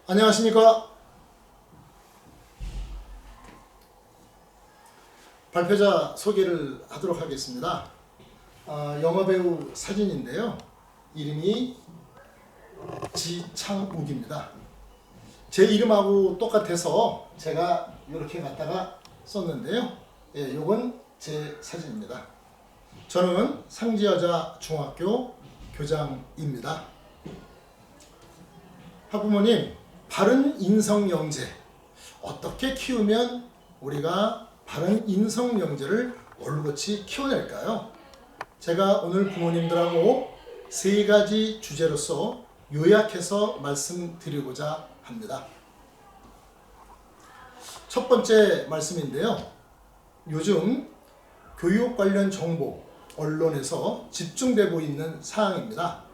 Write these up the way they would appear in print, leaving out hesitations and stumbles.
안녕하십니까. 발표자 소개를 하도록 하겠습니다. 영화배우 사진인데요. 이름이 지창욱입니다. 제 이름하고 똑같아서 제가 이렇게 갖다가 썼는데요. 요건 제 사진입니다. 저는 상지여자 중학교 교장입니다. 학부모님, 바른 인성영재 어떻게 키우면 우리가 바른 인성영재를 올곧이 키워낼까요? 제가 오늘 부모님들하고 세 가지 주제로서 요약해서 말씀드리고자 합니다. 첫 번째 말씀인데요. 요즘 교육 관련 정보 언론에서 집중되고 있는 사항입니다.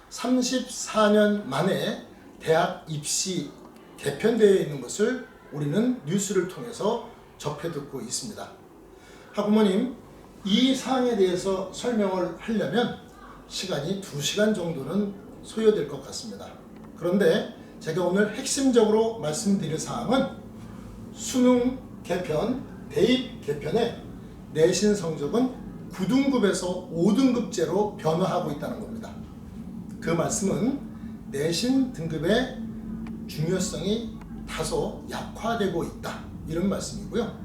34년 만에 대학 입시 개편되어 있는 것을 우리는 뉴스를 통해서 접해 듣고 있습니다. 학부모님, 이 사항에 대해서 설명을 하려면 시간이 2시간 정도는 소요될 것 같습니다. 그런데 제가 오늘 핵심적으로 말씀드릴 사항은 수능 개편, 대입 개편에 내신 성적은 9등급에서 5등급제로 변화하고 있다는 겁니다. 그 말씀은 내신 등급의 중요성이 다소 약화되고 있다, 이런 말씀이고요.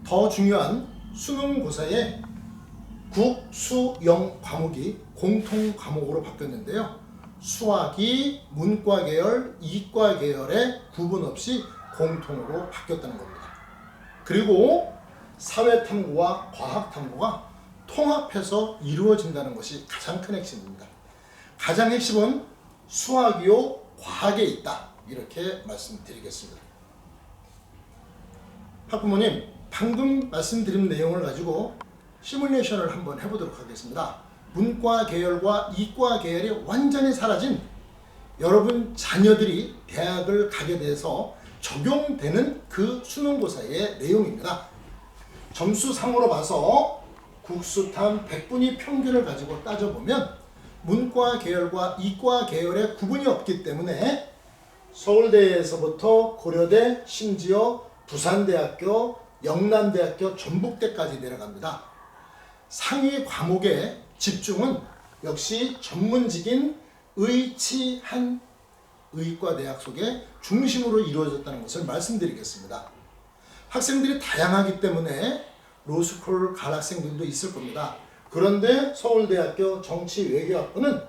더 중요한 수능고사의 국, 수, 영 과목이 공통 과목으로 바뀌었는데요. 수학이 문과 계열, 이과 계열에 구분 없이 공통으로 바뀌었다는 겁니다. 그리고 사회탐구와 과학탐구가 통합해서 이루어진다는 것이 가장 큰 핵심입니다. 가장 핵심은 수학이요 과학에 있다, 이렇게 말씀드리겠습니다. 학부모님, 방금 말씀드린 내용을 가지고 시뮬레이션을 한번 해보도록 하겠습니다. 문과 계열과 이과 계열이 완전히 사라진 여러분 자녀들이 대학을 가게 돼서 적용되는 그 수능고사의 내용입니다. 점수상으로 봐서 국수탐 100분위 평균을 가지고 따져보면 문과 계열과 이과 계열의 구분이 없기 때문에 서울대에서부터 고려대, 심지어 부산대학교, 영남대학교, 전북대까지 내려갑니다. 상위 과목의 집중은 역시 전문직인 의치한 의과대학 속에 중심으로 이루어졌다는 것을 말씀드리겠습니다. 학생들이 다양하기 때문에 로스쿨 갈 학생들도 있을 겁니다. 그런데 서울대학교 정치외교학부는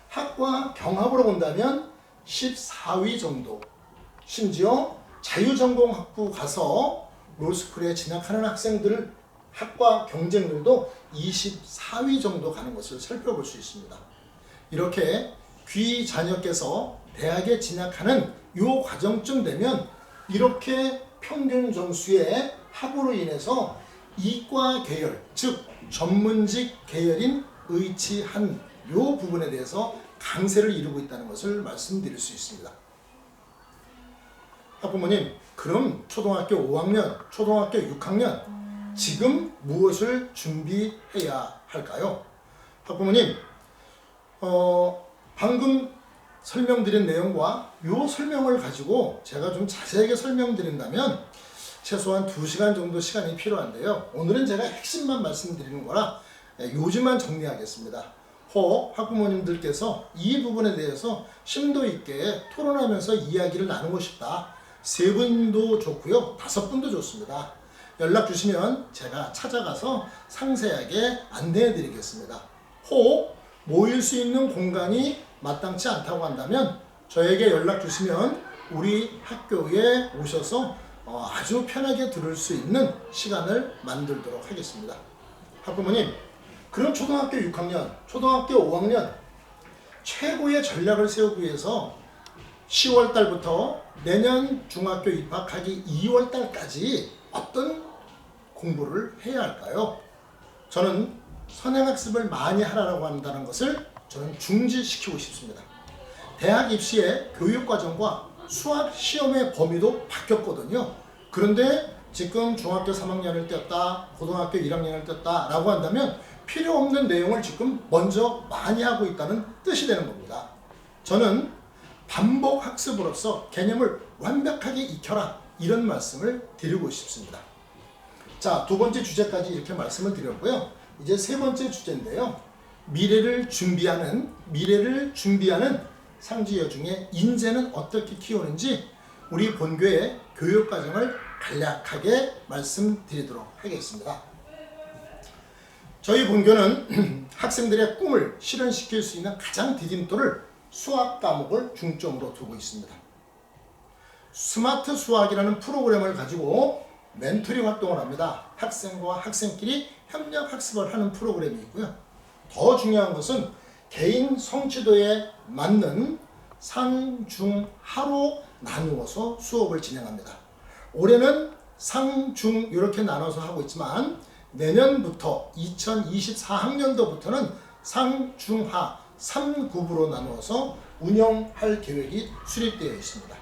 학과 경합으로 본다면 14위 정도, 심지어 자유전공학부 가서 로스쿨에 진학하는 학생들 학과 경쟁률도 24위 정도 가는 것을 살펴볼 수 있습니다. 이렇게 귀 자녀께서 대학에 진학하는 이 과정쯤 되면 이렇게 평균 점수의 하부로 인해서 이과 계열, 즉 전문직 계열인 의치한 이 부분에 대해서 강세를 이루고 있다는 것을 말씀드릴 수 있습니다. 학부모님, 그럼 초등학교 5학년, 초등학교 6학년 지금 무엇을 준비해야 할까요? 학부모님, 방금 설명드린 내용과 이 설명을 가지고 제가 좀 자세하게 설명드린다면 최소한 2시간 정도 시간이 필요한데요. 오늘은 제가 핵심만 말씀드리는 거라 요지만 정리하겠습니다. 혹 학부모님들께서 이 부분에 대해서 심도 있게 토론하면서 이야기를 나누고 싶다, 3분도 좋고요, 5분도 좋습니다. 연락 주시면 제가 찾아가서 상세하게 안내해 드리겠습니다. 혹 모일 수 있는 공간이 마땅치 않다고 한다면 저에게 연락 주시면 우리 학교에 오셔서 아주 편하게 들을 수 있는 시간을 만들도록 하겠습니다. 학부모님, 그럼 초등학교 6학년, 초등학교 5학년 최고의 전략을 세우기 위해서 10월 달부터 내년 중학교 입학하기 2월 달까지 어떤 공부를 해야 할까요? 저는 선행학습을 많이 하라고 한다는 것을 저는 중지시키고 싶습니다. 대학 입시의 교육과정과 수학 시험의 범위도 바뀌었거든요. 그런데 지금 중학교 3학년을 뗐다, 고등학교 1학년을 뗐다 라고 한다면 필요 없는 내용을 지금 먼저 많이 하고 있다는 뜻이 되는 겁니다. 저는 반복 학습으로서 개념을 완벽하게 익혀라, 이런 말씀을 드리고 싶습니다. 자, 두 번째 주제까지 이렇게 말씀을 드렸고요. 이제 세 번째 주제인데요. 미래를 준비하는 상주여중의 인재는 어떻게 키우는지 우리 본교의 교육과정을 간략하게 말씀드리도록 하겠습니다. 저희 본교는 학생들의 꿈을 실현시킬 수 있는 가장 디딤돌을 수학 과목을 중점으로 두고 있습니다. 스마트 수학이라는 프로그램을 가지고 멘토링 활동을 합니다. 학생과 학생끼리 협력 학습을 하는 프로그램이 있고요. 더 중요한 것은 개인 성취도에 맞는 상, 중, 하로 나누어서 수업을 진행합니다. 올해는 상, 중 이렇게 나눠서 하고 있지만 내년부터 2024학년도부터는 상, 중, 하 3급으로 나누어서 운영할 계획이 수립되어 있습니다.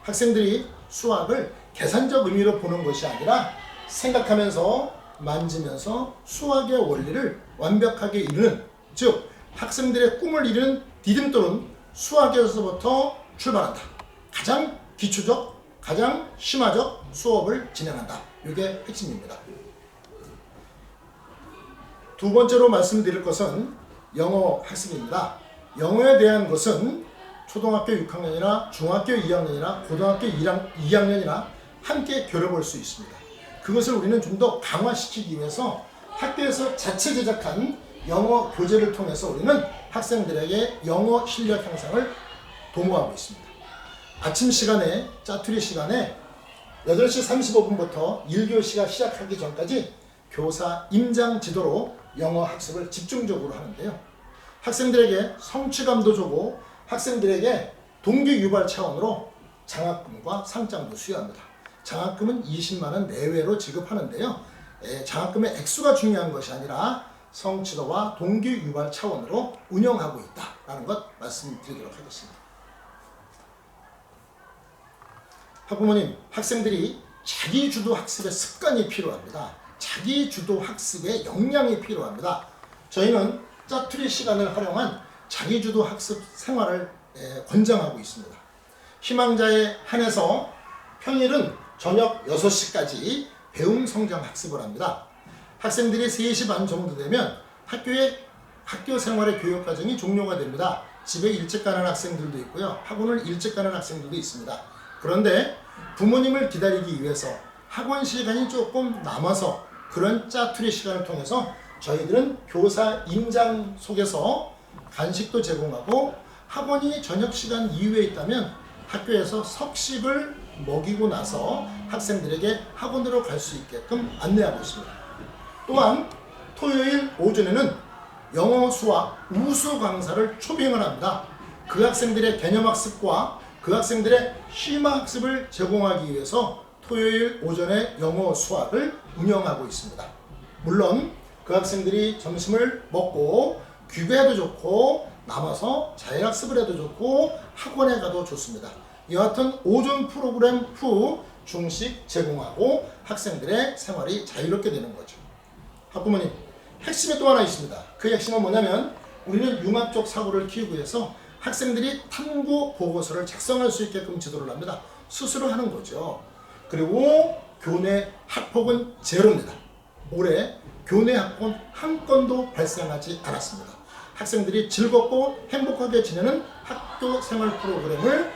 학생들이 수학을 계산적 의미로 보는 것이 아니라 생각하면서 만지면서 수학의 원리를 완벽하게 이루는, 즉 학생들의 꿈을 이루는 디딤돌은 수학에서부터 출발한다. 가장 기초적, 가장 심화적 수업을 진행한다. 이게 핵심입니다. 두 번째로 말씀드릴 것은 영어 학습입니다. 영어에 대한 것은 초등학교 6학년이나 중학교 2학년이나 고등학교 2학년이나 함께 겨뤄볼 수 있습니다. 그것을 우리는 좀 더 강화시키기 위해서 학교에서 자체 제작한 영어 교재를 통해서 우리는 학생들에게 영어 실력 향상을 도모하고 있습니다. 아침 시간에, 짜투리 시간에 8시 35분부터 1교시가 시작하기 전까지 교사 임장 지도로 영어 학습을 집중적으로 하는데요. 학생들에게 성취감도 주고 학생들에게 동기 유발 차원으로 장학금과 상장도 수여합니다. 장학금은 20만원 내외로 지급하는데요. 장학금의 액수가 중요한 것이 아니라 성취도와 동기 유발 차원으로 운영하고 있다라는 것 말씀드리도록 하겠습니다. 학부모님, 학생들이 자기주도 학습의 습관이 필요합니다. 자기주도 학습의 역량이 필요합니다. 저희는 짜투리 시간을 활용한 자기주도 학습 생활을 권장하고 있습니다. 희망자에 한해서 평일은 저녁 6시까지 배움 성장 학습을 합니다. 학생들이 3시 반 정도 되면 학교 생활의 교육 과정이 종료가 됩니다. 집에 일찍 가는 학생들도 있고요. 학원을 일찍 가는 학생들도 있습니다. 그런데 부모님을 기다리기 위해서 학원 시간이 조금 남아서 그런 짜투리 시간을 통해서 저희들은 교사 임장 속에서 간식도 제공하고 학원이 저녁 시간 이후에 있다면 학교에서 석식을 먹이고 나서 학생들에게 학원으로 갈 수 있게끔 안내하고 있습니다. 또한 토요일 오전에는 영어 수학 우수 강사를 초빙을 합니다. 그 학생들의 개념학습과 그 학생들의 심화학습을 제공하기 위해서 토요일 오전에 영어 수학을 운영하고 있습니다. 물론 그 학생들이 점심을 먹고 귀가해도 좋고 남아서 자율학습을 해도 좋고 학원에 가도 좋습니다. 여하튼 오전 프로그램 후 중식 제공하고 학생들의 생활이 자유롭게 되는 거죠. 학부모님, 핵심이 또 하나 있습니다. 그 핵심은 뭐냐면 우리는 융합적 사고를 키우기 위해서 학생들이 탐구 보고서를 작성할 수 있게끔 지도를 합니다. 스스로 하는 거죠. 그리고 교내 학폭은 제로입니다. 올해 교내 학폭은 한 건도 발생하지 않았습니다. 학생들이 즐겁고 행복하게 지내는 학교 생활 프로그램을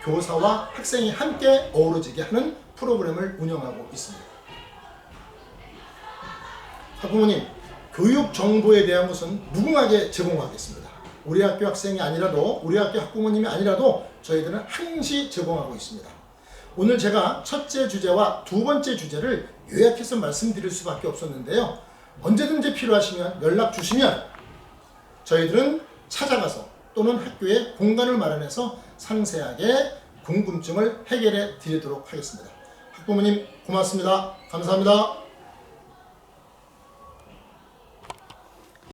교사와 학생이 함께 어우러지게 하는 프로그램을 운영하고 있습니다. 학부모님, 교육 정보에 대한 것은 무궁하게 제공하겠습니다. 우리 학교 학생이 아니라도, 우리 학교 학부모님이 아니라도 저희들은 항시 제공하고 있습니다. 오늘 제가 첫째 주제와 두 번째 주제를 요약해서 말씀드릴 수밖에 없었는데요. 언제든지 필요하시면 연락 주시면 저희들은 찾아가서 또는 학교에 공간을 마련해서 상세하게 궁금증을 해결해 드리도록 하겠습니다. 학부모님 고맙습니다. 감사합니다.